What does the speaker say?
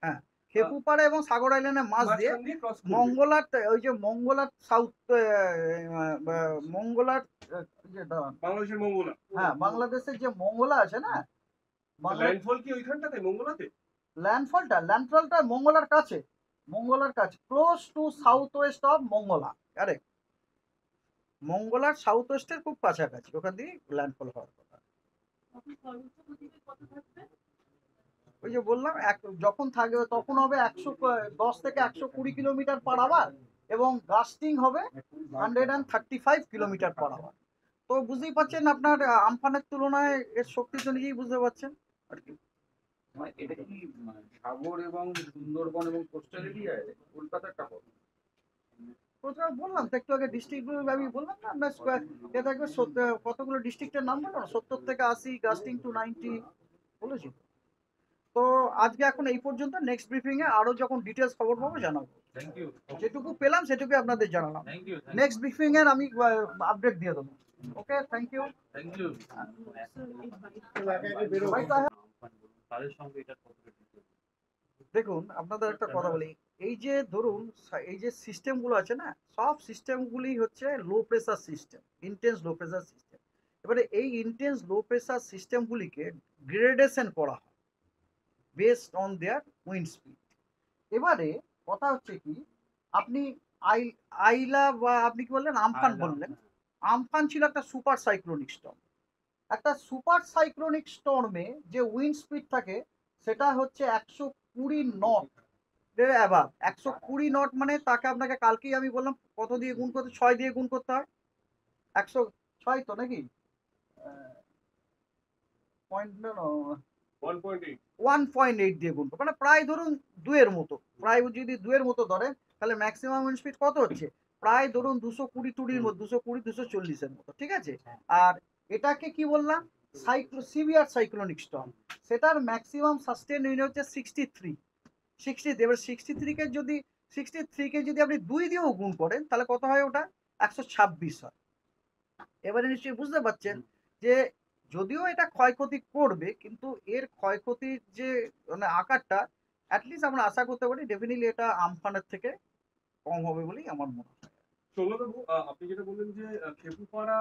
হ্যাঁ, খেপুপাড়া এবং সাগর আইল্যান্ডের মাঝ দিয়ে মাঝখান দিয়ে ক্রস করবে। মঙ্গলার, ওই যে মঙ্গলার সাউথ, মঙ্গলার, যে দাঁড়ান, বাংলাদেশের মঙ্গলা। হ্যাঁ বাংলাদেশের যে মঙ্গলা আছে না, বাংলা ল্যান্ডফল কি ওইখানটাতে মঙ্গলাতে? ল্যান্ডফলটা মঙ্গলার কাছে, মঙ্গলার কাছে, close to south west of Mangala. Correct, মঙ্গলার সাউথ ওয়েস্টের খুব কাছাকাছি, ওখান দিয়ে ল্যান্ডফল হওয়ার কথা। ওই যে বললাম, যখন থাকবে তখন হবে 110 থেকে 120 কিলোমিটার পার আওয়ার, এবং গাস্টিং হবে 135 কিলোমিটার পার আওয়ার। তো বুঝতেই পারছেন আপনার আমফানের তুলনায় এর শক্তি তো নিজেই বুঝতে পারছেন আর কি। মানে এটা কি সাগর এবং সুন্দরবন এবং কোস্টাল এরিয়ায় কলকাতার টাকা? প্রথমে বললাম তো একটু আগে, ডিস্ট্রিক্ট আমি বললাম না আপনার এ থাকবে কতগুলো ডিস্ট্রিক্টের নাম বললাম, 70 থেকে 80, গাস্টিং টু 90 বলেছি। তো আজকে এখন এই পর্যন্ত, নেক্সট ব্রিফিং এ আরো যখন ডিটেলস খবর পাবো জানাবো। Thank you. যেটুকু পেলাম সেটুকু আপনাদের জানালাম। Thank you. নেক্সট ব্রিফিং এর আমি আপডেট দিয়ে দেবো। Okay, thank you. Thank you. তাদের সঙ্গে এটা দেখুন আপনাদের একটা কথা বলি, এই যে ধরুন এই যে সিস্টেমগুলো আছে না, সব সিস্টেমগুলি হচ্ছে low pressure system, intense low pressure system. এবারে এই ইন্টেন্স লো প্রেসার সিস্টেমগুলিকে গ্রেডেশন করা হয় based on their wind speed. এবারে কথা হচ্ছে কি, আপনি আই আইলা বা আপনি কি বললেন, আমফান বললেন। আমফান ছিল একটা সুপার সাইক্লোনিক স্টর্ম। একটা সুপার সাইক্লোনিক স্টর্মে যে উইন্ড স্পিড থাকে সেটা হচ্ছে 120 নট অ্যাভাব। 120 নট মানে তাকে আপনাকে কালকেই আমি বললাম কত দিয়ে গুণ করতে, 6 দিয়ে গুণ করতে হয়। 106 তো নাকি, পয়েন্ট 1.8 দিয়ে গুণ করবো, মানে প্রায় ধরুন 2-এর মতো, প্রায় যদি 2-এর মতো ধরে, তাহলে ম্যাক্সিমাম উইন্ড স্পিড কত হচ্ছে, প্রায় ধরুন 220 মতো, 220-240-এর মতো, ঠিক আছে। আর এটাকে কি বললাম, সিভিয়ার সাইক্লোনিক স্টর্ম। সেটার ম্যাক্সিমাম সাস্টেন উইন্ড হচ্ছে 63। এবার 63কে যদি আপনি 2 দিয়েও গুণ করেন তাহলে কত হয়, ওটা 126 হয়। এবারে নিশ্চয়ই বুঝতে পারছেন যে যদিও এটা ক্ষয়ক্ষতি করবে, কিন্তু এর ক্ষয়ক্ষতির যে মানে আকারটা, অ্যাটলিস্ট আমরা আশা করতে পারি ডেফিনেটলি এটা আমফানের থেকে কম হবে বলেই আমার মনে হয়। সৌম্যবাবু, আপনি যেটা বললেন যে খেপুপাড়া